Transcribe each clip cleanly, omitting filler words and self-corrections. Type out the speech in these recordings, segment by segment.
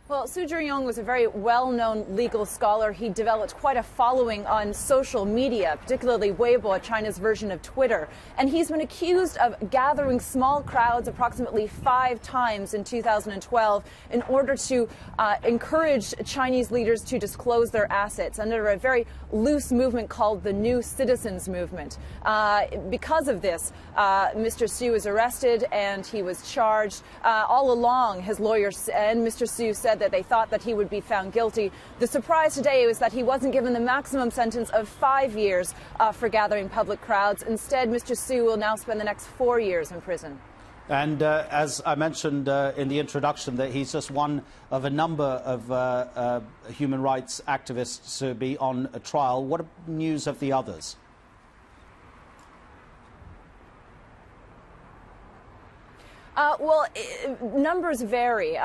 Well, Xu Zhiyong was a very well-known legal scholar. He developed quite a following on social media, particularly Weibo, China's version of Twitter. And he's been accused of gathering small crowds approximately 5 times in 2012 in order to encourage Chinese leaders to disclose their assets under a very loose movement called the New Citizens Movement. Because of this, Mr. Xu was arrested and he was charged. All along, his lawyers and Mr. Xu said that they thought that he would be found guilty. The surprise today was that he wasn't given the maximum sentence of 5 years for gathering public crowds. Instead, Mr. Xu will now spend the next 4 years in prison. And as I mentioned in the introduction, that he's just one of a number of human rights activists to be on a trial. What news of the others? Numbers vary.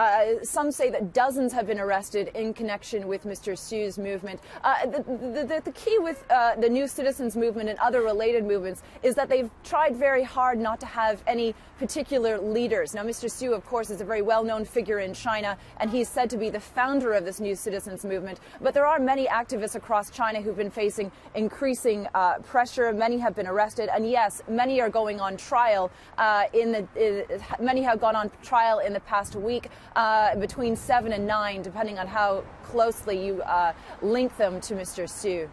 Some say that dozens have been arrested in connection with Mr. Xu's movement. The key with the New Citizens Movement and other related movements is that they've tried very hard not to have any particular leaders. Now, Mr. Xu, of course, is a very well-known figure in China, and he's said to be the founder of this New Citizens Movement. But there are many activists across China who've been facing increasing pressure. Many have been arrested, and yes, many are going on trial Many have gone on trial in the past week, between 7 and 9, depending on how closely you link them to Mr. Xu.